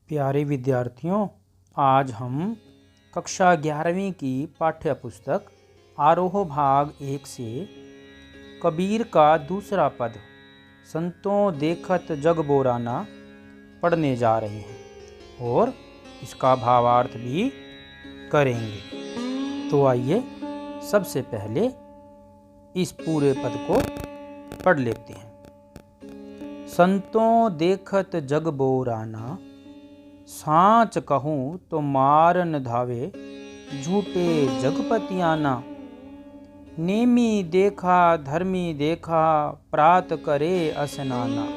प्यारे विद्यार्थियों, आज हम कक्षा 11वीं की पाठ्य पुस्तक आरोह भाग 1 से कबीर का दूसरा पद संतों देखत जग बोराना पढ़ने जा रहे हैं और इसका भावार्थ भी करेंगे। तो आइए सबसे पहले इस पूरे पद को पढ़ लेते हैं। संतों देखत जग बोराना, साँच कहूँ तो मार न धावे, झूठे जगपतियाना। नेमी देखा धर्मी देखा, प्रात करे असनाना।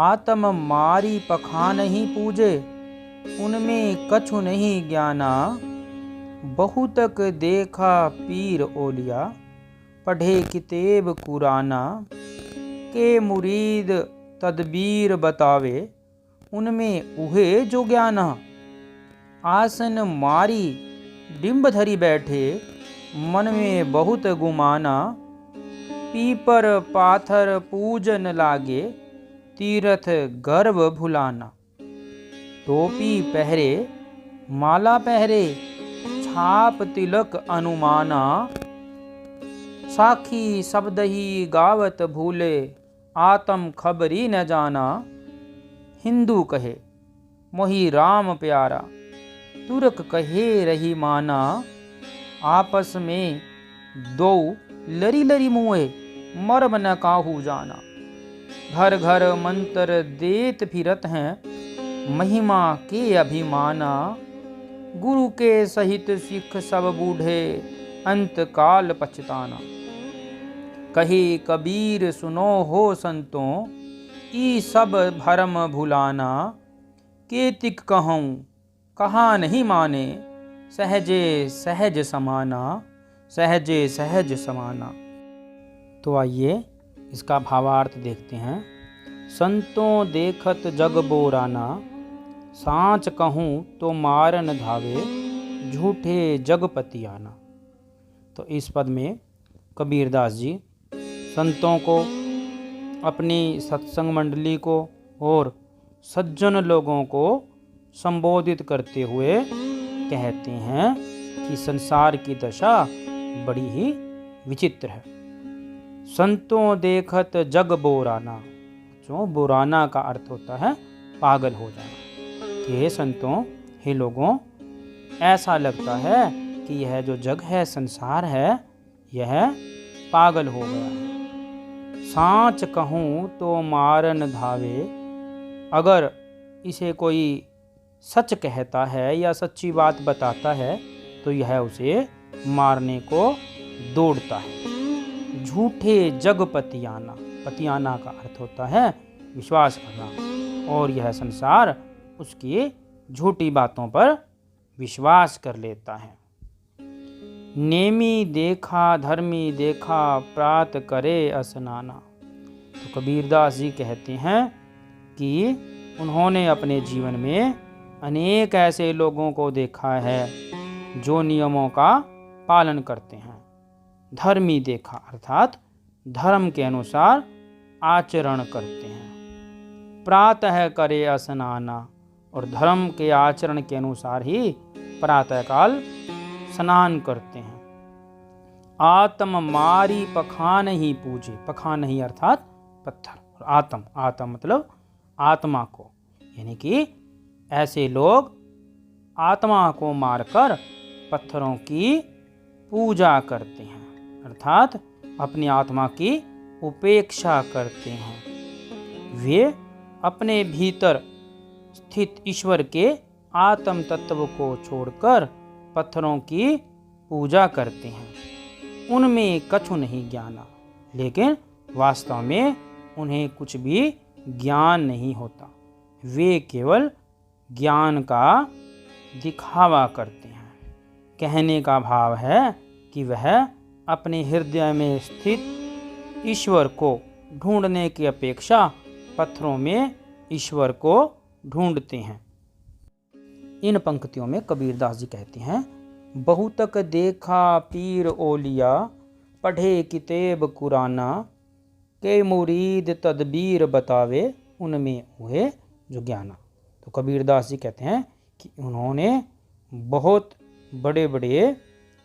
आत्म मारी पखान ही पूजे, उनमें कछु नहीं ज्ञाना। बहुतक देखा पीर ओलिया, पढ़े कितेब कुराना। के मुरीद तदबीर बतावे, उनमें उहे जो ज्ञाना। आसन मारी डिंब धरी बैठे, मन में बहुत गुमाना। पीपर पाथर पूजन लागे, तीरथ गर्भ भुलाना। टोपी पहरे माला पहरे, छाप तिलक अनुमाना। साखी शब्द ही गावत भूले, आत्म खबरी न जाना। हिंदू कहे मोहि राम प्यारा, तुर्क कहे रही माना। आपस में दो लरी लरी मुए, मर्म न काहू जाना। घर घर मंत्र देत फिरत हैं, महिमा के अभिमाना। गुरु के सहित सिख सब बूढ़े, अंत काल पछताना। कहे कबीर सुनो हो संतों, ई सब भरम भुलाना। केतिक कहूँ कहा नहीं माने, सहजे सहज समाना। सहजे सहज समाना। तो आइए इसका भावार्थ देखते हैं। संतों देखत जग बोराना, साँच कहूँ तो मारन धावे, झूठे जगपतियाना। तो इस पद में कबीरदास जी संतों को, अपनी सत्संग मंडली को और सज्जन लोगों को संबोधित करते हुए कहते हैं कि संसार की दशा बड़ी ही विचित्र है। संतों देखत जग बोराना, जो बोराना का अर्थ होता है पागल हो जाना। कि हे संतों, हे लोगों, ऐसा लगता है कि यह जो जग है, संसार है, यह पागल हो गया है। साँच कहूँ तो मारन धावे, अगर इसे कोई सच कहता है या सच्ची बात बताता है तो यह उसे मारने को दौड़ता है। झूठे जगपतियाना, पतियाना का अर्थ होता है विश्वास करना, और यह संसार उसकी झूठी बातों पर विश्वास कर लेता है। नेमी देखा धर्मी देखा, प्रात करे असनाना। तो कबीरदास जी कहते हैं कि उन्होंने अपने जीवन में अनेक ऐसे लोगों को देखा है जो नियमों का पालन करते हैं। धर्मी देखा अर्थात धर्म के अनुसार आचरण करते हैं। प्रातः करे असनाना, और धर्म के आचरण के अनुसार ही प्रातःकाल स्नान करते हैं। आत्म मारी पखान ही पूजे, पखान ही अर्थात पत्थर, और आत्म मतलब आत्मा को, यानी कि ऐसे लोग आत्मा को मारकर पत्थरों की पूजा करते हैं, अर्थात अपनी आत्मा की उपेक्षा करते हैं। वे अपने भीतर स्थित ईश्वर के आत्म तत्व को छोड़कर पत्थरों की पूजा करते हैं। उनमें कछु नहीं ज्ञाना, लेकिन वास्तव में उन्हें कुछ भी ज्ञान नहीं होता। वे केवल ज्ञान का दिखावा करते हैं। कहने का भाव है कि वह अपने हृदय में स्थित ईश्वर को ढूंढने की अपेक्षा पत्थरों में ईश्वर को ढूंढते हैं। इन पंक्तियों में कबीरदास जी कहते हैं, बहुतक देखा पीर ओलिया, पढ़े कितेब कुराना। के मुरीद तदबीर बतावे, उनमें हुए जो ज्ञाना। तो कबीरदास जी कहते हैं कि उन्होंने बहुत बड़े बड़े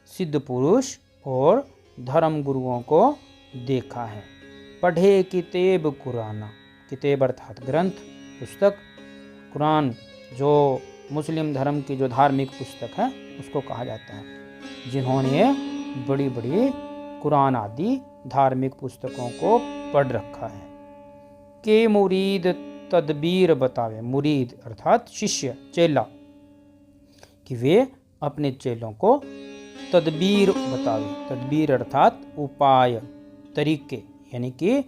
सिद्ध पुरुष और धर्म गुरुओं को देखा है। पढ़े किताब कुराना, किताब अर्थात ग्रंथ, पुस्तक। कुरान जो मुस्लिम धर्म की जो धार्मिक पुस्तक है उसको कहा जाता है। जिन्होंने बड़ी बड़ी कुरान आदि धार्मिक पुस्तकों को पढ़ रखा है। के मुरीद तदबीर बतावे, मुरीद अर्थात शिष्य, चेला, कि वे अपने चेलों को तदबीर बतावे। तदबीर अर्थात उपाय, तरीके, यानी कि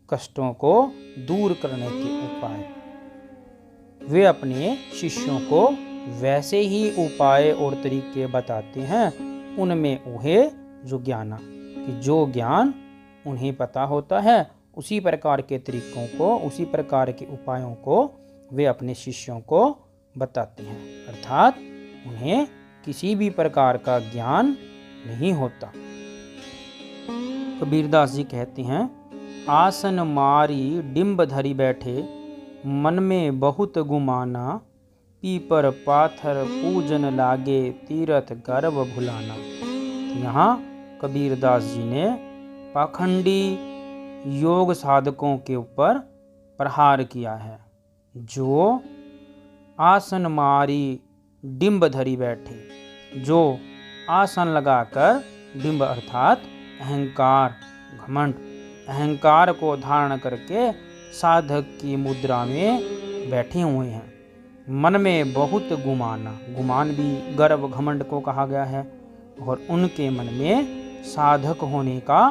कष्टों को दूर करने के उपाय। वे अपने शिष्यों को वैसे ही उपाय और तरीके बताते हैं, उनमें उन्हें जो ज्ञाना, कि जो ज्ञान उन्हें पता होता है उसी प्रकार के तरीकों को, उसी प्रकार के उपायों को वे अपने शिष्यों को बताते हैं। अर्थात उन्हें किसी भी प्रकार का ज्ञान नहीं होता। कबीरदास जी कहते हैं, आसन मारी डिम्ब धरी बैठे, मन में बहुत गुमाना, पीपर पाथर पूजन लागे, तीरथ गर्व भुलाना। यहाँ कबीरदास जी ने पाखंडी योग साधकों के ऊपर प्रहार किया है, जो आसन मारी डिम्ब धरी बैठे, जो आसन लगाकर, डिम्ब अर्थात अहंकार, घमंड, अहंकार को धारण करके साधक की मुद्रा में बैठे हुए हैं। मन में बहुत गुमाना, गुमान भी गर्व घमंड को कहा गया है, और उनके मन में साधक होने का,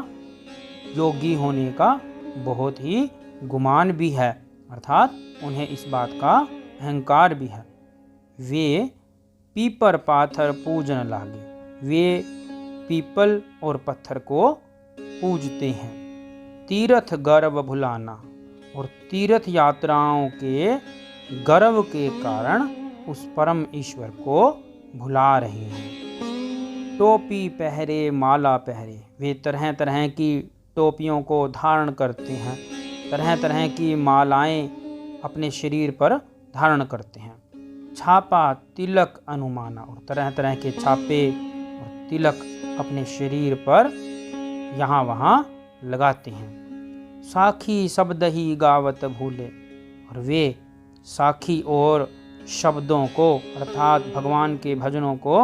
योगी होने का बहुत ही गुमान भी है, अर्थात उन्हें इस बात का अहंकार भी है। वे पीपर पाथर पूजन लागे, वे पीपल और पत्थर को पूजते हैं। तीर्थ गर्व भुलाना, और तीर्थ यात्राओं के गर्व के कारण उस परम ईश्वर को भुला रहे हैं। टोपी पहरे माला पहरे, वे तरह तरह की टोपियों को धारण करते हैं, तरह तरह की मालाएं अपने शरीर पर धारण करते हैं। छापा तिलक अनुमाना, और तरह तरह के छापे और तिलक अपने शरीर पर यहाँ वहाँ लगाते हैं। साखी शब्द ही गावत भूले, और वे साखी और शब्दों को अर्थात भगवान के भजनों को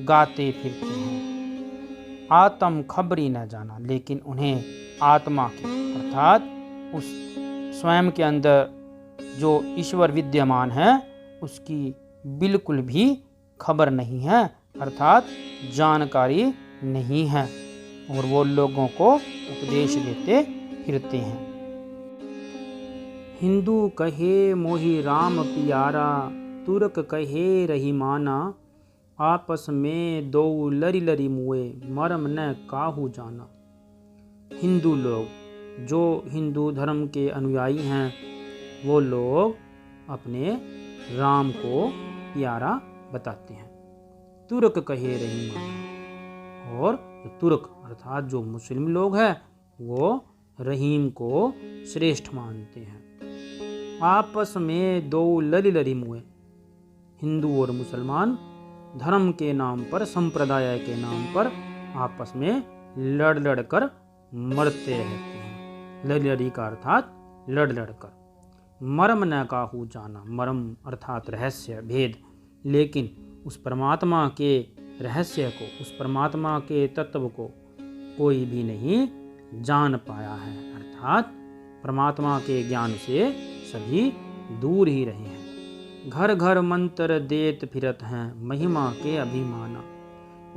गाते फिरते हैं। आत्म खबरी न जाना, लेकिन उन्हें आत्मा की अर्थात उस स्वयं के अंदर जो ईश्वर विद्यमान है उसकी बिल्कुल भी खबर नहीं है, अर्थात जानकारी नहीं है, और वो लोगों को उपदेश देते फिरते हैं। हिंदू कहे मोहि राम पियारा, तुर्क कहे रहीमाना, आपस में दो लरी लरी मुए, मरम न काहू जाना। हिंदू लोग, जो हिंदू धर्म के अनुयायी हैं, वो लोग अपने राम को प्यारा बताते हैं। तुर्क कहे रहीमाना, और तुर्क अर्थात जो मुस्लिम लोग हैं वो रहीम को श्रेष्ठ मानते हैं। आपस में दो लरी लरी मुए, हिंदू और मुसलमान धर्म के नाम पर, संप्रदाय के नाम पर आपस में लड़ लड़ कर मरते रहते हैं। लड़ी लड़ी का अर्थात लड़ लड़ कर। मर्म न काहू जाना, मर्म अर्थात रहस्य, भेद, लेकिन उस परमात्मा के रहस्य को, उस परमात्मा के तत्व को कोई भी नहीं जान पाया है, अर्थात परमात्मा के ज्ञान से सभी दूर ही रहे हैं। घर घर मंत्र देत फिरत हैं, महिमा के अभिमाना।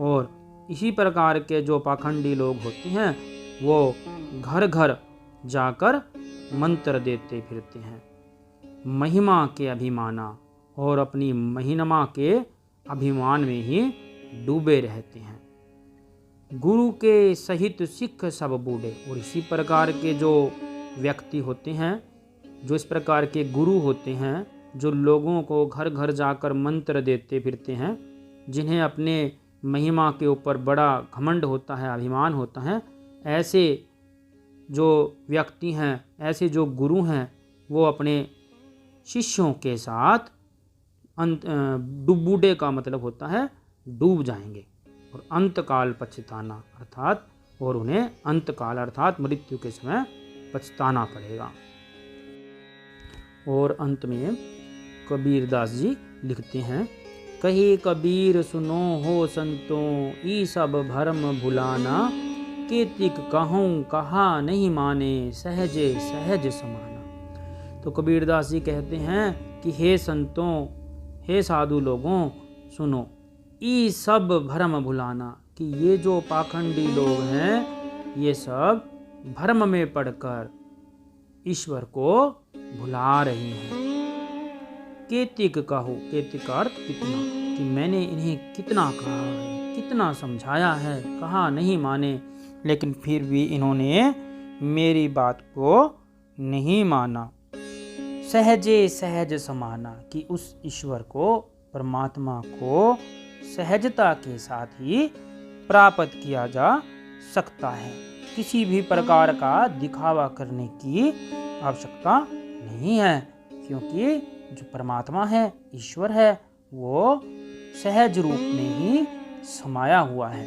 और इसी प्रकार के जो पाखंडी लोग होते हैं वो घर घर जाकर मंत्र देते फिरते हैं, महिमा के अभिमाना, और अपनी महिमा के अभिमान में ही डूबे रहते हैं। गुरु के सहित सिख सब बूढ़े, और इसी प्रकार के जो व्यक्ति होते हैं, जो इस प्रकार के गुरु होते हैं, जो लोगों को घर घर जाकर मंत्र देते फिरते हैं, जिन्हें अपने महिमा के ऊपर बड़ा घमंड होता है, अभिमान होता है, ऐसे जो व्यक्ति हैं, ऐसे जो गुरु हैं, वो अपने शिष्यों के साथ बूढ़े का मतलब होता है डूब जाएंगे, और अंतकाल पछताना अर्थात और उन्हें अंतकाल अर्थात मृत्यु के समय पछताना पड़ेगा। और अंत में कबीरदास जी लिखते हैं, कहे कबीर सुनो हो संतों, ई सब भरम भुलाना, केतिक कहूँ कहा नहीं माने, सहजे सहज समाना। तो कबीरदास जी कहते हैं कि हे संतों, हे साधु लोगों, सुनो, ई सब भरम भुलाना, कि ये जो पाखंडी लोग हैं ये सब भ्रम में पड़कर ईश्वर को भुला रहे हैं। केतिक कहो, केतिक अर्थ कितना, कि मैंने इन्हें कितना कहा है, कितना समझाया है, कहा नहीं माने, लेकिन फिर भी इन्होंने मेरी बात को नहीं माना। सहजे सहज समाना, कि उस ईश्वर को, परमात्मा को सहजता के साथ ही प्राप्त किया जा सकता है। किसी भी प्रकार का दिखावा करने की आवश्यकता नहीं है, क्योंकि जो परमात्मा है, ईश्वर है, वो सहज रूप में ही समाया हुआ है।